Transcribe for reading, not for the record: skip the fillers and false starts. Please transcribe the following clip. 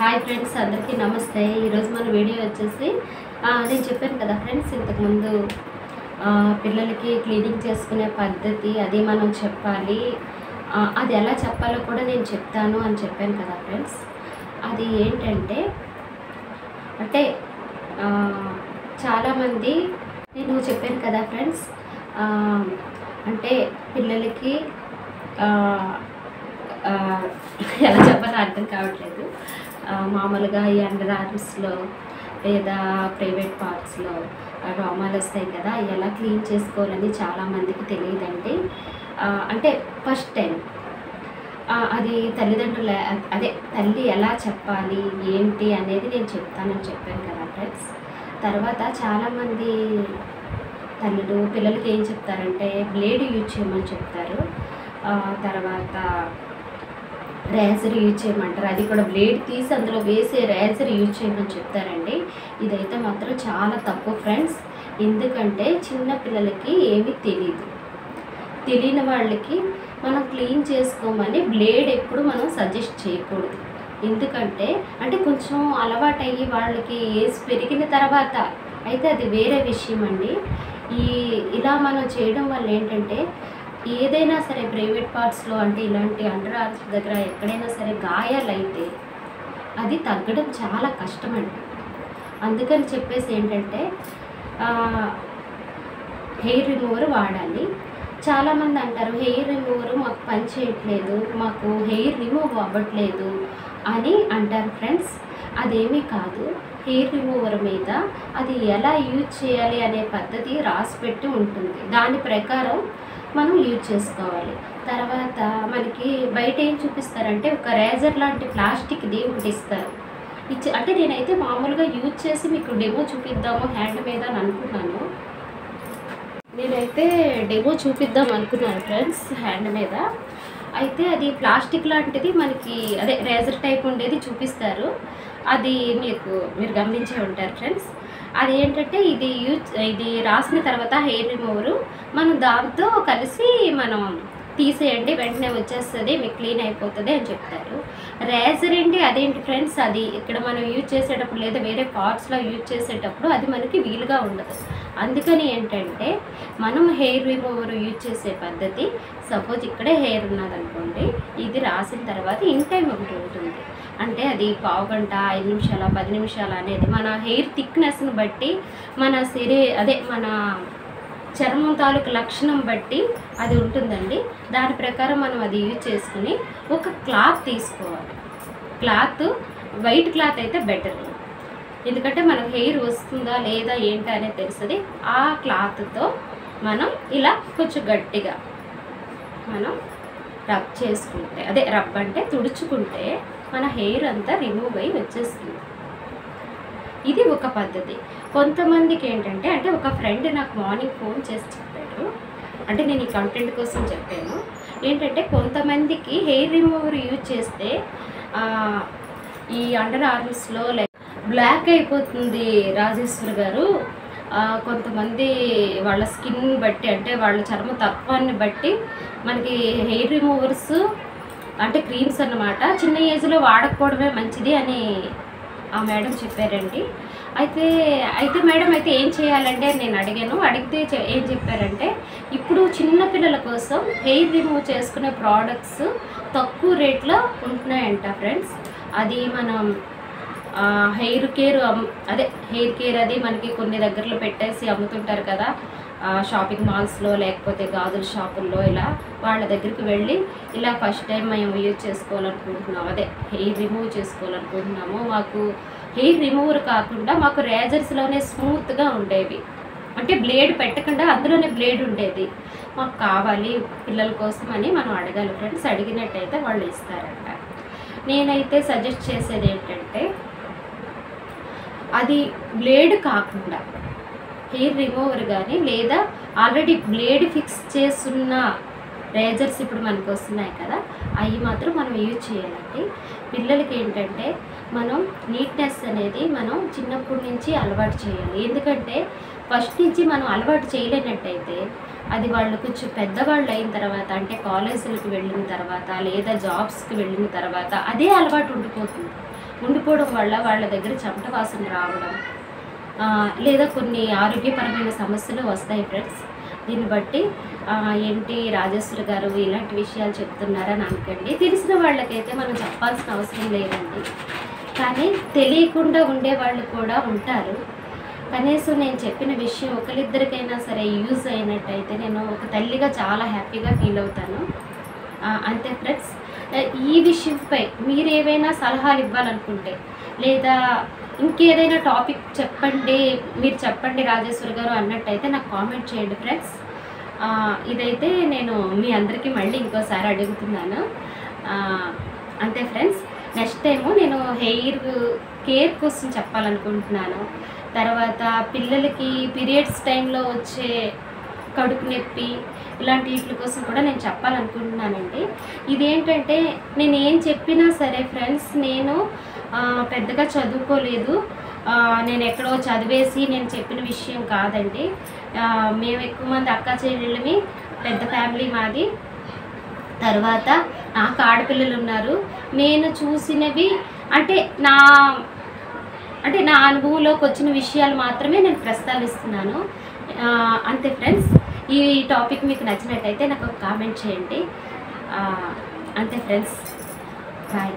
Hi friends, అందరికీ నమస్తే. ఈరోజు మన వీడియో వచ్చేసి నేను చెప్పాను కదా ఫ్రెండ్స్, ఇంతకుముందు పిల్లలకి క్లీనింగ్ చేసుకునే పద్ధతి అది మనం చెప్పాలి, అది ఎలా చెప్పాలో కూడా నేను చెప్తాను అని చెప్పాను కదా ఫ్రెండ్స్. అది ఏంటంటే చాలామంది నేను చెప్పాను కదా ఫ్రెండ్స్, అంటే పిల్లలకి ఎలా చెప్పాలో అర్థం కావట్లేదు. మామూలుగా ఈ అండర్ ఆర్మ్స్లో లేదా ప్రైవేట్ పార్ట్స్లో రోమాలు వస్తాయి కదా, ఎలా క్లీన్ చేసుకోవాలని చాలామందికి తెలియదండి. అంటే ఫస్ట్ టైం అది తల్లిదండ్రులు తల్లి ఎలా చెప్పాలి ఏంటి అనేది నేను చెప్తానని చెప్పాను కదా ఫ్రెండ్స్. తర్వాత చాలామంది తల్లులు పిల్లలకి ఏం చెప్తారంటే బ్లేడ్ యూజ్ చేయమని చెప్తారు, తర్వాత రేజర్ యూజ్ చేయమంటారు. అది కూడా బ్లేడ్ తీసి అందులో వేసే రేజర్ యూజ్ చేయమని చెప్తారండి. ఇదైతే మాత్రం చాలా తప్పు ఫ్రెండ్స్. ఎందుకంటే చిన్న పిల్లలకి ఏమీ తెలియని వాళ్ళకి మనం క్లీన్ చేసుకోమని బ్లేడ్ ఎప్పుడు మనం సజెస్ట్ చేయకూడదు. ఎందుకంటే కొంచెం అలవాటు అయ్యి వాళ్ళకి ఏజ్ పెరిగిన తర్వాత అయితే అది వేరే విషయం అండి. ఇలా మనం చేయడం వల్ల ఏంటంటే ఏదైనా సరే ప్రైవేట్ పార్ట్స్లో ఇలాంటి అండర్ ఆర్మ్స్ దగ్గర ఎక్కడైనా సరే గాయాలైతే అది తగ్గడం చాలా కష్టమండి. అందుకని చెప్పేసి ఏంటంటే హెయిర్ రిమూవర్ వాడాలి. చాలామంది అంటారు హెయిర్ రిమూవర్ మాకు పని చేయట్లేదు, మాకు హెయిర్ రిమూవ్ అవ్వట్లేదు అని అంటారు ఫ్రెండ్స్. అదేమీ కాదు. హెయిర్ రిమూవర్ మీద అది ఎలా యూజ్ చేయాలి అనే పద్ధతి రాసిపెట్టి ఉంటుంది. దాని ప్రకారం మనం యూజ్ చేసుకోవాలి. తర్వాత మనకి బయట ఏం చూపిస్తారంటే ఒక రేజర్ లాంటి ప్లాస్టిక్ది ఒకటి ఇస్తారు. నేనైతే మామూలుగా యూజ్ చేసి మీకు డెమో చూపిద్దాము హ్యాండ్ మీద అని అనుకున్నాను. నేనైతే డెమో చూపిద్దాం అనుకున్నాను ఫ్రెండ్స్ హ్యాండ్ మీద. అయితే అది ప్లాస్టిక్ లాంటిది మనకి రేజర్ టైప్ ఉండేది చూపిస్తారు. అది మీరు గమనించే ఉంటారు ఫ్రెండ్స్. అది ఏంటంటే ఇది రాసిన తర్వాత హెయిర్ రిమూవరు మనం దాంతో కలిసి మనం తీసేయండి, వెంటనే వచ్చేస్తుంది, మీకు క్లీన్ అయిపోతుంది అని చెప్తారు. రేజర్ అదేంటి ఫ్రెండ్స్, అది ఇక్కడ మనం యూజ్ చేసేటప్పుడు లేదా వేరే పార్ట్స్లో యూజ్ చేసేటప్పుడు అది మనకి వీలుగా ఉండదు. అందుకని ఏంటంటే మనం హెయిర్ రిమూవర్ యూజ్ చేసే పద్ధతి, సపోజ్ ఇక్కడే హెయిర్ ఉన్నదనుకోండి, ఇది రాసిన తర్వాత ఇన్ టైం ఒకటి ఉంటుంది. అది పావు గంట, 5 నిమిషాల, 10 నిమిషాలు అనేది మన హెయిర్ థిక్నెస్ని బట్టి, మన మన చర్మం తాలూకు లక్షణం బట్టి అది ఉంటుందండి. దాని ప్రకారం మనం అది యూజ్ చేసుకుని ఒక క్లాత్ తీసుకోవాలి. క్లాత్ వైట్ క్లాత్ అయితే బెటర్, ఎందుకంటే మనకు హెయిర్ వస్తుందా లేదా ఏంటి అనేది తెలుస్తుంది. ఆ క్లాత్తో మనం ఇలా కొంచెం గట్టిగా మనం రబ్ చేసుకుంటే, రబ్ అంటే తుడుచుకుంటే మన హెయిర్ అంతా రిమూవ్ అయ్యి వచ్చేస్తుంది. ఇది ఒక పద్ధతి. కొంతమందికి ఏంటంటే ఒక ఫ్రెండ్ నాకు మార్నింగ్ ఫోన్ చేసి చెప్పాడు, నేను ఈ కంటెంట్ కోసం చెప్పాను. కొంతమందికి హెయిర్ రిమూవర్ యూజ్ చేస్తే ఈ అండర్ ఆర్మ్స్లో బ్లాక్ అయిపోతుంది రాజేశ్వర్ గారు. కొంతమంది వాళ్ళ స్కిన్ బట్టి వాళ్ళ చర్మ తత్వాన్ని బట్టి మనకి హెయిర్ రిమూవర్స్ క్రీమ్స్ అన్నమాట చిన్న ఏజ్లో వాడకపోవడమే మంచిది అని ఆ మేడం చెప్పారండి. అయితే మేడం ఏం చేయాలంటే నేను అడిగాను. అడిగితే ఏం చెప్పారంటే ఇప్పుడు చిన్నపిల్లల కోసం హెయిర్ రిమూవ్ చేసుకునే ప్రోడక్ట్స్ తక్కువ రేట్లో ఉంటున్నాయంట ఫ్రెండ్స్. అది మనం హెయిర్ కేర్ అది మనకి కొన్ని దగ్గరలో పెట్టేసి అమ్ముతుంటారు కదా, షాపింగ్ మాల్స్లో లేకపోతే గాజుల షాపుల్లో. ఇలా వాళ్ళ దగ్గరికి వెళ్ళి ఇలా ఫస్ట్ టైం మేము యూజ్ చేసుకోవాలనుకుంటున్నాము, హెయిర్ రిమూవ్ చేసుకోవాలనుకుంటున్నాము, మాకు హెయిర్ రిమూవర్ కాకుండా మాకు రేజర్స్లోనే స్మూత్గా ఉండేవి, బ్లేడ్ పెట్టకుండా అందులోనే బ్లేడ్ ఉండేది, మాకు కావాలి పిల్లల కోసం అని మనం అడగాలి ఫ్రెండ్స్. అడిగినట్టయితే వాళ్ళు ఇస్తారంట. నేనైతే సజెస్ట్ చేసేది ఏంటంటే అది బ్లేడ్ కాకుండా హెయిర్ రిమూవర్ కానీ లేదా ఆల్రెడీ బ్లేడ్ ఫిక్స్ చేస్తున్న రేజర్స్ ఇప్పుడు మనకు వస్తున్నాయి కదా, అవి మాత్రం మనం యూజ్ చేయాలండి. పిల్లలకి ఏంటంటే మనం నీట్నెస్ అనేది మనం చిన్నప్పటి నుంచి అలవాటు చేయాలి. ఎందుకంటే ఫస్ట్ నుంచి మనం అలవాటు చేయలేనట్టయితే అది వాళ్ళు కొంచెం పెద్దవాళ్ళు అయిన తర్వాత కాలేజీలకు వెళ్ళిన తర్వాత లేదా జాబ్స్కి వెళ్ళిన తర్వాత అదే అలవాటు ఉండిపోతుంది. ఉండిపోవడం వల్ల వాళ్ళ దగ్గర చెమట వాసన రావడం, లేదా కొన్ని ఆరోగ్యపరమైన సమస్యలు వస్తాయి ఫ్రెండ్స్. దీన్ని బట్టి ఏంటి రాజేశ్వరి గారు ఇలాంటి విషయాలు చెప్తున్నారని అనకండి. తెలిసిన వాళ్ళకైతే మనం చెప్పాల్సిన అవసరం లేదండి. కానీ తెలియకుండా ఉండేవాళ్ళు కూడా ఉంటారు. కనీసం నేను చెప్పిన విషయం ఒకరిద్దరికైనా సరే యూజ్ అయినట్టయితే నేను ఒక తల్లిగా చాలా హ్యాపీగా ఫీల్ అవుతాను. అంతే ఫ్రెండ్స్. ఈ విషయంపై మీరు ఏవైనా సలహాలు ఇవ్వాలనుకుంటే, లేదా ఇంకేదైనా టాపిక్ చెప్పండి, మీరు చెప్పండి రాజేశ్వరి గారు అన్నట్టయితే నాకు కామెంట్ చేయండి ఫ్రెండ్స్. ఇదైతే నేను మీ అందరికీ మళ్ళీ ఇంకోసారి అడుగుతున్నాను. అంతే ఫ్రెండ్స్. నెక్స్ట్ టైము నేను హెయిర్ కేర్ కోసం చెప్పాలనుకుంటున్నాను. తర్వాత పిల్లలకి పీరియడ్స్ టైంలో వచ్చే కడుపు నొప్పి ఇలాంటి వీటి కోసం కూడా నేను చెప్పాలనుకుంటున్నానండి. ఇదేంటంటే నేను ఏం చెప్పినా సరే ఫ్రెండ్స్, నేను పెద్దగా చదువుకోలేదు, నేను ఎక్కడో చదివేసి నేను చెప్పిన విషయం కాదండి. మేము ఎక్కువ మంది అక్క చెల్లెళ్ళమి, పెద్ద ఫ్యామిలీ మాది. తర్వాత నాకు ఆడపిల్లలు ఉన్నారు. నేను చూసినవి అంటే నా అనుభవంలోకి వచ్చిన విషయాలు మాత్రమే నేను ప్రస్తావిస్తున్నాను. అంతే ఫ్రెండ్స్. ఈ టాపిక్ మీకు నచ్చినట్టయితే నాకు ఒక కామెంట్ చేయండి. అంతే ఫ్రెండ్స్. బాయ్.